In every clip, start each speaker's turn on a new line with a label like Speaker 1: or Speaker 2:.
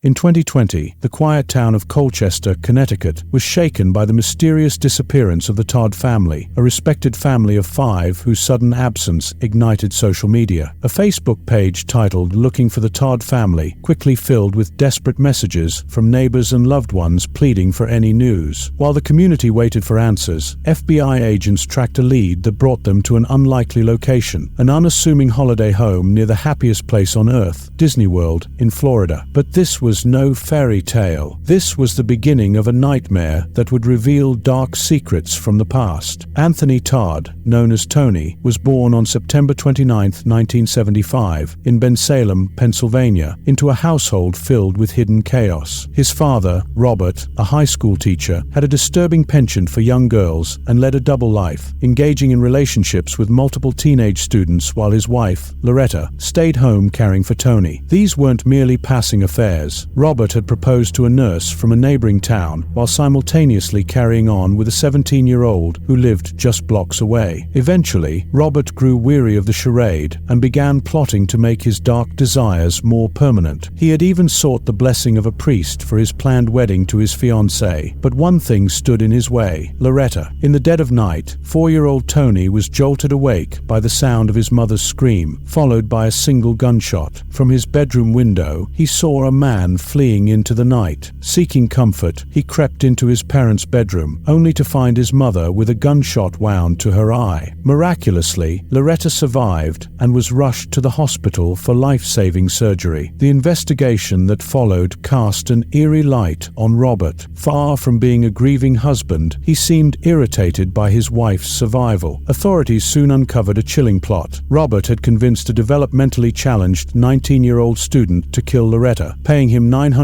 Speaker 1: In 2020, the quiet town of Colchester, Connecticut, was shaken by the mysterious disappearance of the Todt family, a respected family of 5 whose sudden absence ignited social media. A Facebook page titled "Looking for the Todt Family" quickly filled with desperate messages from neighbors and loved ones pleading for any news. While the community waited for answers, FBI agents tracked a lead that brought them to an unlikely location, an unassuming holiday home near the happiest place on Earth, Disney World in Florida. But this was no fairy tale. This was the beginning of a nightmare that would reveal dark secrets from the past. Anthony Todt, known as Tony, was born on September 29, 1975, in Bensalem, Pennsylvania, into a household filled with hidden chaos. His father, Robert, a high school teacher, had a disturbing penchant for young girls and led a double life, engaging in relationships with multiple teenage students while his wife, Loretta, stayed home caring for Tony. These weren't merely passing affairs. Robert had proposed to a nurse from a neighboring town while simultaneously carrying on with a 17-year-old who lived just blocks away. Eventually, Robert grew weary of the charade and began plotting to make his dark desires more permanent. He had even sought the blessing of a priest for his planned wedding to his fiancée, but one thing stood in his way: Loretta. In the dead of night, 4-year-old Tony was jolted awake by the sound of his mother's scream, followed by a single gunshot. From his bedroom window, he saw a man fleeing into the night. Seeking comfort, he crept into his parents' bedroom, only to find his mother with a gunshot wound to her eye. Miraculously, Loretta survived and was rushed to the hospital for life-saving surgery. The investigation that followed cast an eerie light on Robert. Far from being a grieving husband, he seemed irritated by his wife's survival. Authorities soon uncovered a chilling plot. Robert had convinced a developmentally challenged 19-year-old student to kill Loretta, paying him $900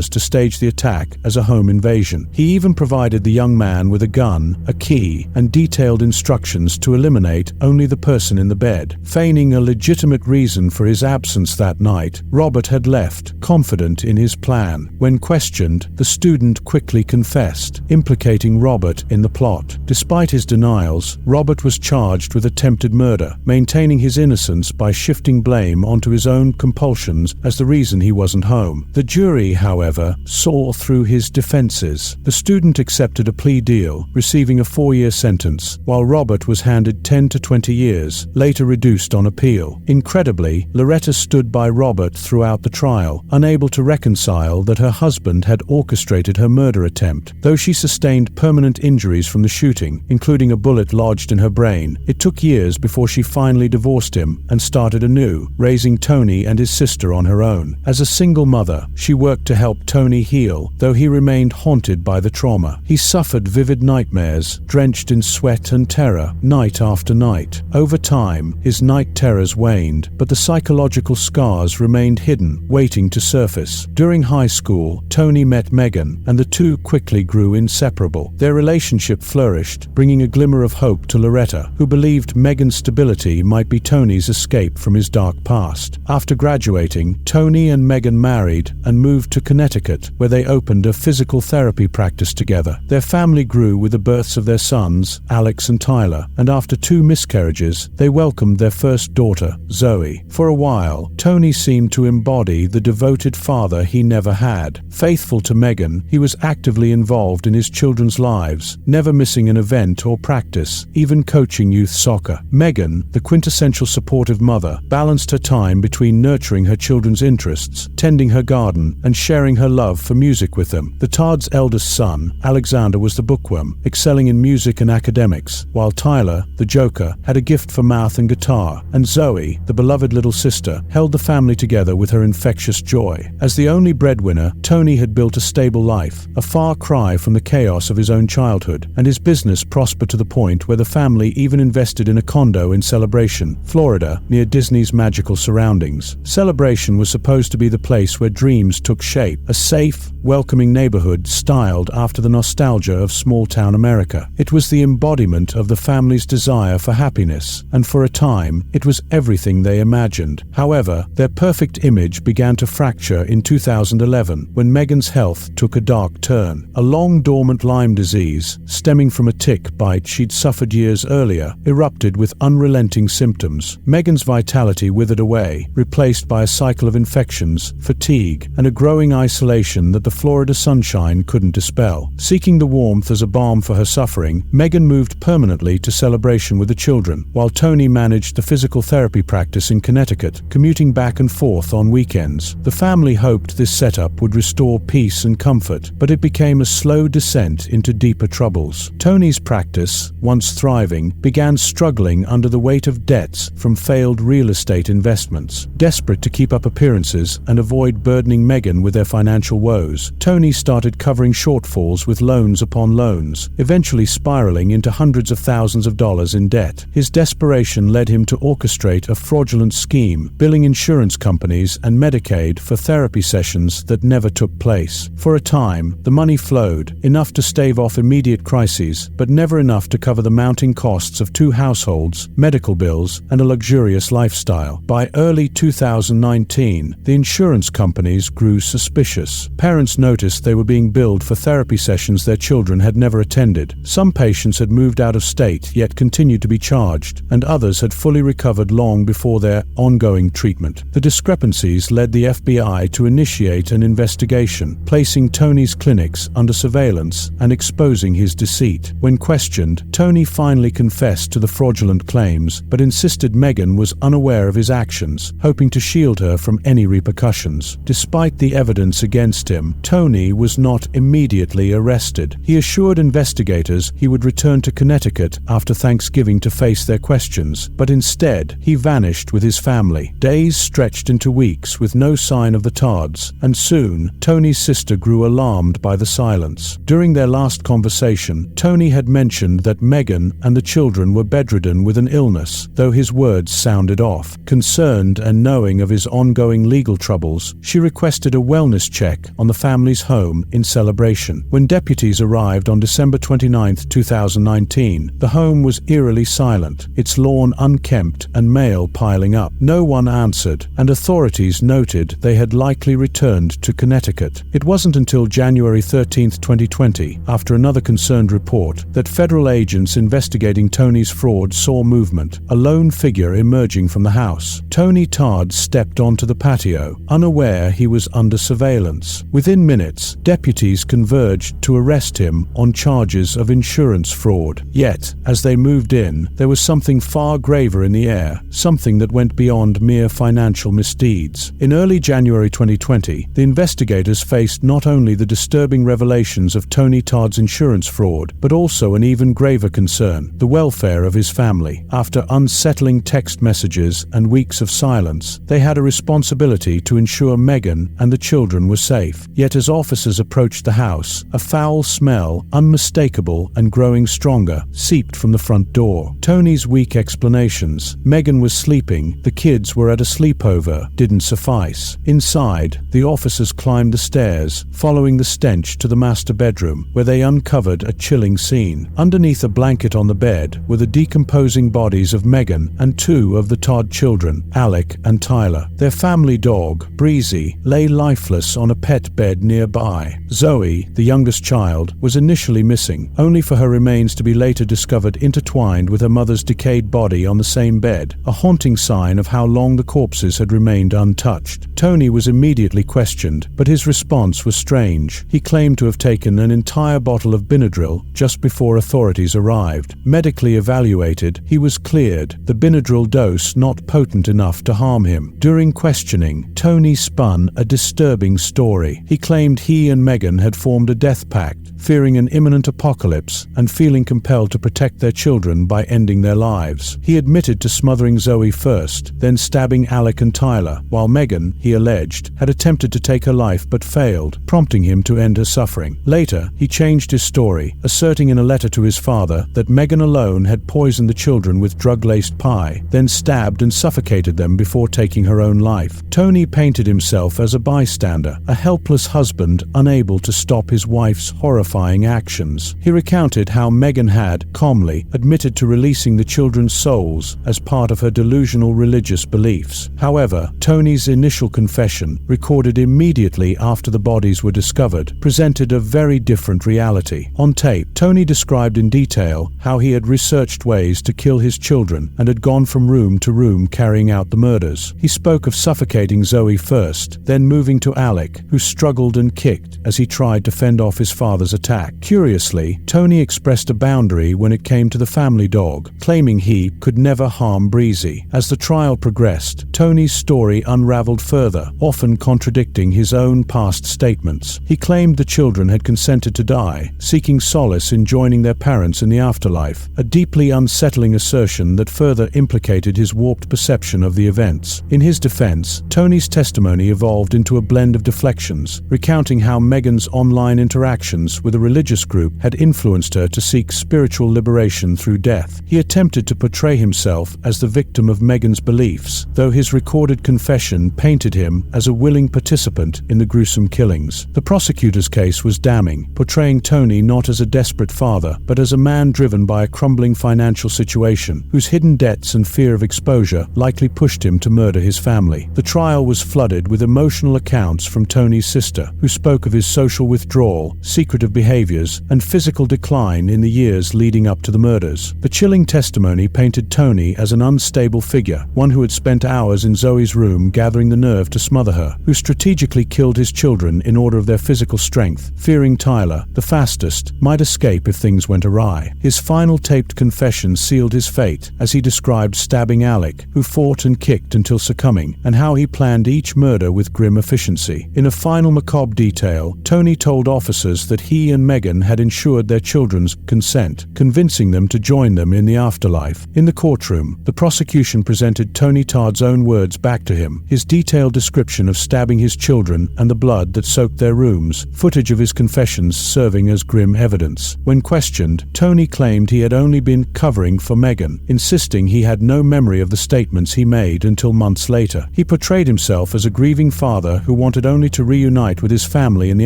Speaker 1: to stage the attack as a home invasion. He even provided the young man with a gun, a key, and detailed instructions to eliminate only the person in the bed. Feigning a legitimate reason for his absence that night, Robert had left, confident in his plan. When questioned, the student quickly confessed, implicating Robert in the plot. Despite his denials, Robert was charged with attempted murder, maintaining his innocence by shifting blame onto his own compulsions as the reason he wasn't home. The jury, however, saw through his defenses. The student accepted a plea deal, receiving a 4-year sentence, while Robert was handed 10 to 20 years, later reduced on appeal. Incredibly, Loretta stood by Robert throughout the trial, unable to reconcile that her husband had orchestrated her murder attempt. Though she sustained permanent injuries from the shooting, including a bullet lodged in her brain, it took years before she finally divorced him and started anew, raising Tony and his sister on her own. As a single mother, she worked to help Tony heal, though he remained haunted by the trauma. He suffered vivid nightmares, drenched in sweat and terror, night after night. Over time, his night terrors waned, but the psychological scars remained hidden, waiting to surface. During high school, Tony met Megan, and the two quickly grew inseparable. Their relationship flourished, bringing a glimmer of hope to Loretta, who believed Megan's stability might be Tony's escape from his dark past. After graduating, Tony and Megan married and moved to Connecticut, where they opened a physical therapy practice together. Their family grew with the births of their sons, Alex and Tyler, and after 2 miscarriages, they welcomed their first daughter, Zoe. For a while, Tony seemed to embody the devoted father he never had. Faithful to Megan, he was actively involved in his children's lives, never missing an event or practice, even coaching youth soccer. Megan, the quintessential supportive mother, balanced her time between nurturing her children's interests, tending her garden, and sharing her love for music with them. The Todt's eldest son, Alexander, was the bookworm, excelling in music and academics, while Tyler, the joker, had a gift for math and guitar, and Zoe, the beloved little sister, held the family together with her infectious joy. As the only breadwinner, Tony had built a stable life, a far cry from the chaos of his own childhood, and his business prospered to the point where the family even invested in a condo in Celebration, Florida, near Disney's magical surroundings. Celebration was supposed to be the place where dreams took shape, a safe, welcoming neighborhood styled after the nostalgia of small-town America. It was the embodiment of the family's desire for happiness, and for a time, it was everything they imagined. However, their perfect image began to fracture in 2011 when Megan's health took a dark turn. A long-dormant Lyme disease, stemming from a tick bite she'd suffered years earlier, erupted with unrelenting symptoms. Megan's vitality withered away, replaced by a cycle of infections, fatigue, fatigue, and a growing isolation that the Florida sunshine couldn't dispel. Seeking the warmth as a balm for her suffering, Megan moved permanently to Celebration with the children, while Tony managed the physical therapy practice in Connecticut, commuting back and forth on weekends. The family hoped this setup would restore peace and comfort, but it became a slow descent into deeper troubles. Tony's practice, once thriving, began struggling under the weight of debts from failed real estate investments. Desperate to keep up appearances and avoid burdening Megan with their financial woes, Tony started covering shortfalls with loans upon loans, eventually spiraling into hundreds of thousands of dollars in debt. His desperation led him to orchestrate a fraudulent scheme, billing insurance companies and Medicaid for therapy sessions that never took place. For a time, the money flowed, enough to stave off immediate crises, but never enough to cover the mounting costs of 2 households, medical bills, and a luxurious lifestyle. By early 2019, the insurance companies grew suspicious. Parents noticed they were being billed for therapy sessions their children had never attended. Some patients had moved out of state yet continued to be charged, and others had fully recovered long before their ongoing treatment. The discrepancies led the FBI to initiate an investigation, placing Tony's clinics under surveillance and exposing his deceit. When questioned, Tony finally confessed to the fraudulent claims, but insisted Megan was unaware of his actions, hoping to shield her from any repercussions. Despite the evidence against him, Tony was not immediately arrested. He assured investigators he would return to Connecticut after Thanksgiving to face their questions, but instead, he vanished with his family. Days stretched into weeks with no sign of the Todds, and soon, Tony's sister grew alarmed by the silence. During their last conversation, Tony had mentioned that Megan and the children were bedridden with an illness, though his words sounded off. Concerned and knowing of his ongoing legal troubles, she requested a wellness check on the family's home in Celebration. When deputies arrived on December 29, 2019, the home was eerily silent, its lawn unkempt and mail piling up. No one answered, and authorities noted they had likely returned to Connecticut. It wasn't until January 13, 2020, after another concerned report, that federal agents investigating Tony's fraud saw movement, a lone figure emerging from the house. Tony Todt stepped onto the patio, unaware he was under surveillance. Within minutes, deputies converged to arrest him on charges of insurance fraud. Yet, as they moved in, there was something far graver in the air, something that went beyond mere financial misdeeds. In early January 2020, the investigators faced not only the disturbing revelations of Tony Todd's insurance fraud, but also an even graver concern, the welfare of his family. After unsettling text messages and weeks of silence, they had a responsibility to ensure Megan and the children were safe. Yet as officers approached the house, a foul smell, unmistakable and growing stronger, seeped from the front door. Tony's weak explanations, Megan was sleeping, the kids were at a sleepover, didn't suffice. Inside, the officers climbed the stairs, following the stench to the master bedroom, where they uncovered a chilling scene. Underneath a blanket on the bed were the decomposing bodies of Megan and 2 of the Todd children, Alec and Tyler. Their family dog, Breezy, lay lifeless on a pet bed nearby. Zoe, the youngest child, was initially missing, only for her remains to be later discovered intertwined with her mother's decayed body on the same bed, a haunting sign of how long the corpses had remained untouched. Tony was immediately questioned, but his response was strange. He claimed to have taken an entire bottle of Benadryl just before authorities arrived. Medically evaluated, he was cleared, the Benadryl dose not potent enough to harm him. During questioning, Tony spun a disturbing story. He claimed he and Megan had formed a death pact, fearing an imminent apocalypse and feeling compelled to protect their children by ending their lives. He admitted to smothering Zoe first, then stabbing Alec and Tyler, while Megan, he alleged, had attempted to take her life but failed, prompting him to end her suffering. Later, he changed his story, asserting in a letter to his father that Megan alone had poisoned the children with drug-laced pie, then stabbed and suffocated them before taking her own life. Tony painted himself as a bystander, a helpless husband unable to stop his wife's horrifying actions. He recounted how Megan had, calmly, admitted to releasing the children's souls as part of her delusional religious beliefs. However, Tony's initial confession, recorded immediately after the bodies were discovered, presented a very different reality. On tape, Tony described in detail how he had researched ways to kill his children and had gone from room to room carrying out the murders. He spoke of suffocating Zoe first, then moving to Alec, who struggled and kicked as he tried to fend off his father's attack. Curiously, Tony expressed a boundary when it came to the family dog, claiming he could never harm Breezy. As the trial progressed, Tony's story unraveled further, often contradicting his own past statements. He claimed the children had consented to die, seeking solace in joining their parents in the afterlife, a deeply unsettling assertion that further implicated his warped perception of the events. In his defense, Tony's testimony evolved into a blend of deflections, recounting how Megan's online interactions with a religious group had influenced her to seek spiritual liberation through death. He attempted to portray himself as the victim of Megan's beliefs, though his recorded confession painted him as a willing participant in the gruesome killings. The prosecutor's case was damning, portraying Tony not as a desperate father, but as a man driven by a crumbling financial situation, whose hidden debts and fear of exposure likely pushed him to murder his family. The trial was flooded with emotional accounts from Tony's sister, who spoke of his social withdrawal, secretive behaviors, and physical decline in the years leading up to the murders. The chilling testimony painted Tony as an unstable figure, one who had spent hours in Zoe's room gathering the nerve to smother her, who strategically killed his children in order of their physical strength, fearing Tyler, the fastest, might escape if things went awry. His final taped confession sealed his fate, as he described stabbing Alec, who fought and kicked until succumbing, and how he planned each murder with grim efficiency. In a final macabre detail, Tony told officers that he and Megan had ensured their children's consent, convincing them to join them in the afterlife. In the courtroom, the prosecution presented Tony Todd's own words back to him, his detailed description of stabbing his children and the blood that soaked their rooms, footage of his confessions serving as grim evidence. When questioned, Tony claimed he had only been covering for Megan, insisting he had no memory of the statements he made until months later. He portrayed himself as a grieving father who wanted only to reunite with his family in the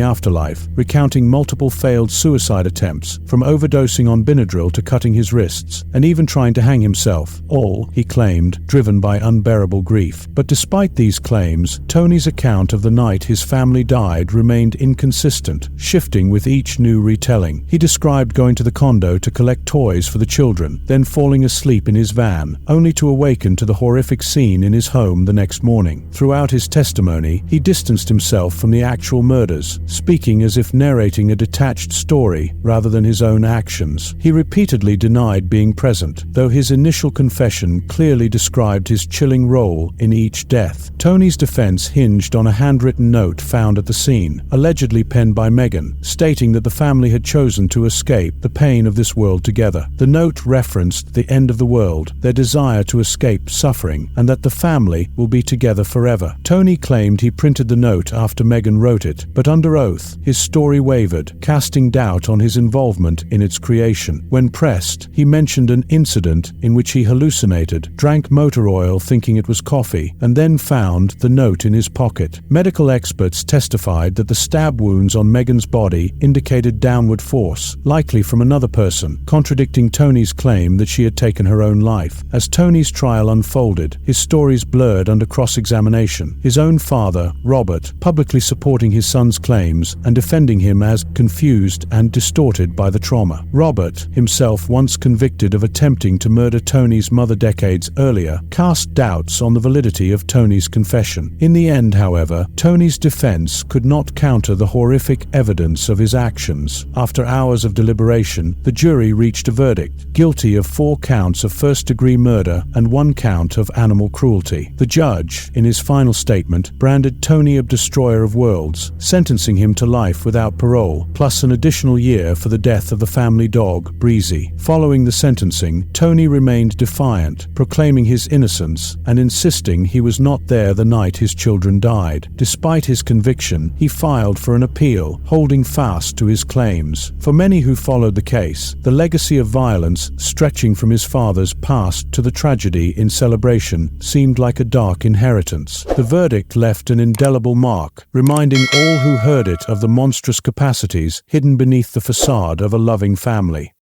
Speaker 1: afterlife, recounting multiple failed suicide attempts, from overdosing on Benadryl to cutting his wrists, and even trying to hang himself, all, he claimed, driven by unbearable grief. But despite these claims, Tony's account of the night his family died remained inconsistent, shifting with each new retelling. He described going to the condo to collect toys for the children, then falling asleep in his van, only to awaken to the horrific scene in his home the next morning. Throughout his testimony, he distanced himself from the actual murders, speaking as if narrating a detached story rather than his own actions. He repeatedly denied being present, though his initial confession clearly described his chilling role in each death. Tony's defense hinged on a handwritten note found at the scene, allegedly penned by Megan, stating that the family had chosen to escape the pain of this world together. The note referenced the end of the world, their desire to escape suffering, and that the family will be together forever. Tony claimed he printed the note after Megan wrote it, but under oath, his story wavered, casting doubt on his involvement in its creation. When pressed, he mentioned an incident in which he hallucinated, drank motor oil thinking it was coffee, and then found the note in his pocket. Medical experts testified that the stab wounds on Megan's body indicated downward force, likely from another person, contradicting Tony's claim that she had taken her own life. As Tony's trial unfolded, his stories blurred under cross-examination, his own father, Robert, publicly supporting his son's claims and defending him as confused and distorted by the trauma. Robert, himself once convicted of attempting to murder Tony's mother decades earlier, cast doubts on the validity of Tony's confession. In the end, however, Tony's defense could not counter the horrific evidence of his actions. After hours of deliberation, the jury reached a verdict, guilty of 4 counts of first-degree murder and 1 count of animal cruelty. The judge, in his final statement, branded Tony a destroyer of worlds, sentencing him to life without parole, plus an additional year for the death of the family dog, Breezy. Following the sentencing, Tony remained defiant, proclaiming his innocence and insisting he was not there the night his children died. Despite his conviction, he filed for an appeal, holding fast to his claims. For many who followed the case, the legacy of violence, stretching from his father's past to the tragedy in Celebration, seemed like a dark inheritance. The verdict left an indelible mark, reminding all who heard it of the monstrous capacities hidden beneath the facade of a loving family.